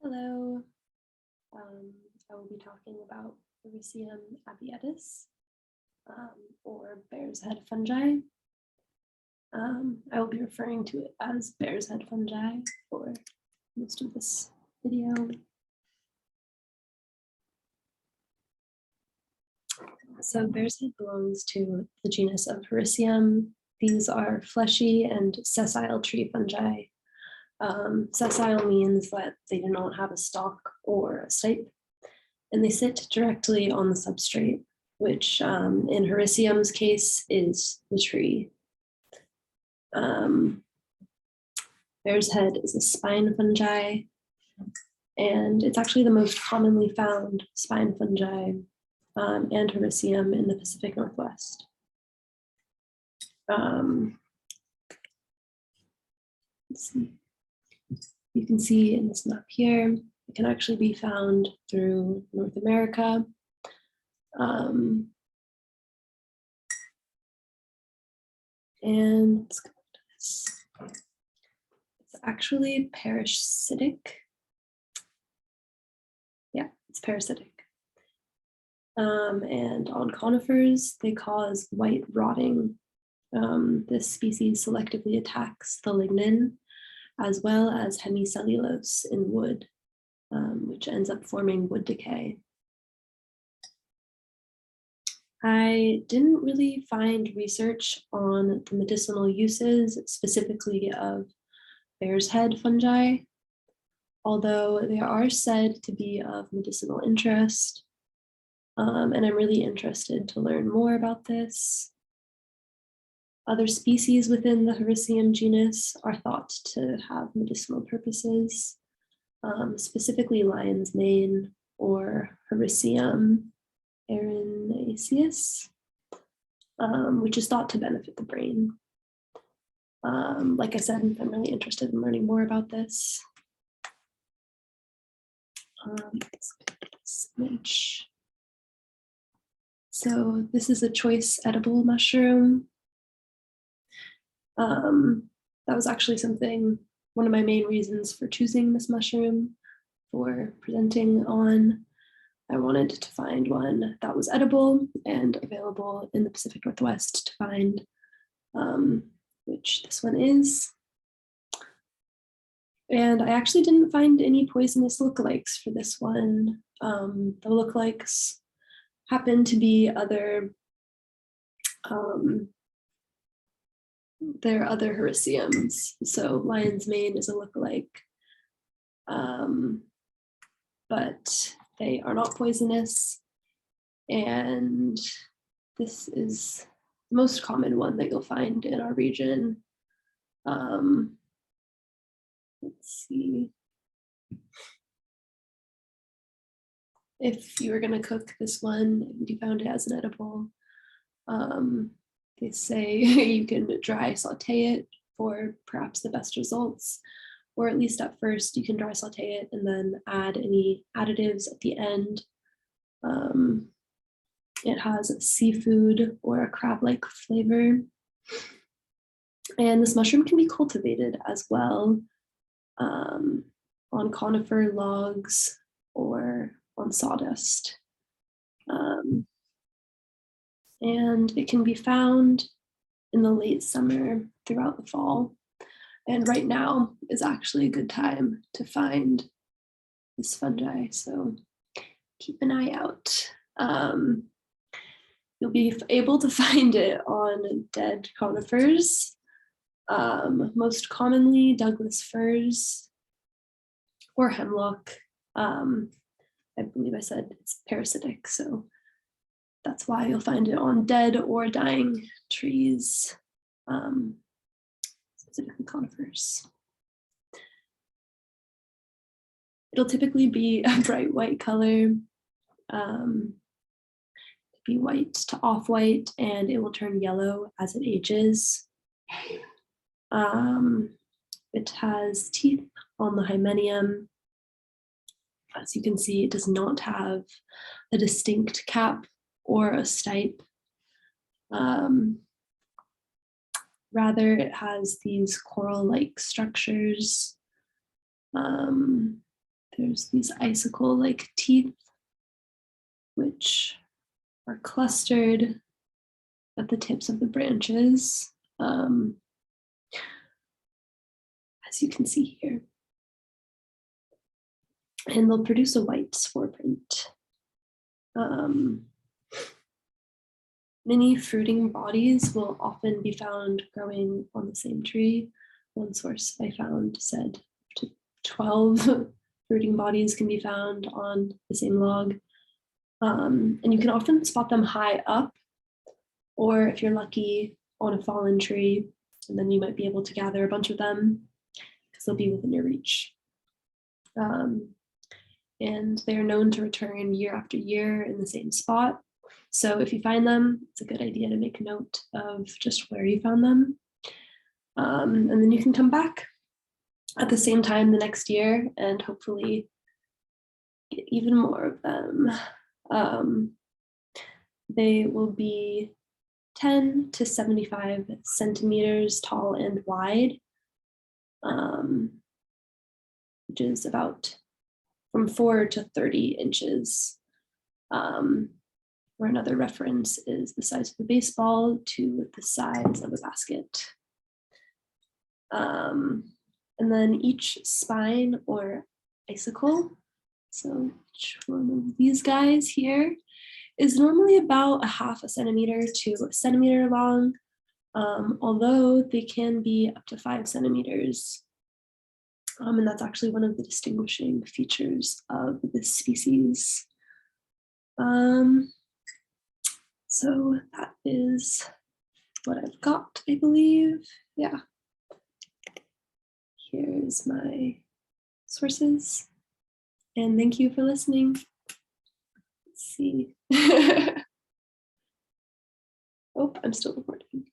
Hello. I will be talking about Hericium Abietis, or bear's head fungi. I will be referring to it as bear's head fungi for most of this video. So bear's head belongs to the genus of Hericium. These are fleshy and sessile tree fungi. Sessile means that they do not have a stalk or a stipe, and they sit directly on the substrate, which in Hericium's case is the tree. Bear's head is a spine fungi, and it's actually the most commonly found spine fungi and Hericium in the Pacific Northwest. Let's see. You can see in this map here, it can actually be found through North America. And let's go to this. It's actually parasitic. Yeah, it's parasitic. And on conifers, they cause white rotting. This species selectively attacks the lignin as well as hemicellulose in wood, which ends up forming wood decay. I didn't really find research on the medicinal uses specifically of bear's head fungi, although they are said to be of medicinal interest. And I'm really interested to learn more about this. Other species within the Hericium genus are thought to have medicinal purposes, specifically lion's mane or Hericium erinaceus, which is thought to benefit the brain. Like I said, I'm really interested in learning more about this. Let's get this image. So this is a choice edible mushroom. That was actually one of my main reasons for choosing this mushroom for presenting on. I wanted to find one that was edible and available in the Pacific Northwest to find, which this one is. And I actually didn't find any poisonous lookalikes for this one. The lookalikes happen to be they're other Hericiums. So lion's mane is a lookalike, but they are not poisonous. And this is the most common one that you'll find in our region. Let's see. If you were going to cook this one and you found it as an edible, they say you can dry saute it for perhaps the best results, or at least at first you can dry saute it and then add any additives at the end. It has a seafood or a crab-like flavor. And this mushroom can be cultivated as well on conifer logs or on sawdust. And it can be found in the late summer throughout the fall. And right now is actually a good time to find this fungi, so keep an eye out. You'll be able to find it on dead conifers, most commonly Douglas firs or hemlock. I believe I said it's parasitic, so that's why you'll find it on dead or dying trees, specifically conifers. It'll typically be a bright white color, be white to off-white, and it will turn yellow as it ages. It has teeth on the hymenium. As you can see, it does not have a distinct cap or a stipe. Rather, it has these coral-like structures. There's these icicle-like teeth, which are clustered at the tips of the branches, as you can see here. And they'll produce a white spore print. Many fruiting bodies will often be found growing on the same tree. One source I found said up to 12 fruiting bodies can be found on the same log. And you can often spot them high up, or if you're lucky, on a fallen tree, and then you might be able to gather a bunch of them because they'll be within your reach. And they are known to return year after year in the same spot. So if you find them, it's a good idea to make a note of just where you found them. And then you can come back at the same time the next year and hopefully get even more of them. They will be 10 to 75 centimeters tall and wide, which is about from 4 to 30 inches. Or another reference is the size of a baseball to the size of a basket. And then each spine or icicle, so each one of these guys here, is normally about a half a centimeter to a centimeter long, although they can be up to 5 centimeters. And that's actually one of the distinguishing features of this species. So that is what I've got, I believe. Yeah. Here's my sources. And thank you for listening. Let's see. Oh, I'm still recording.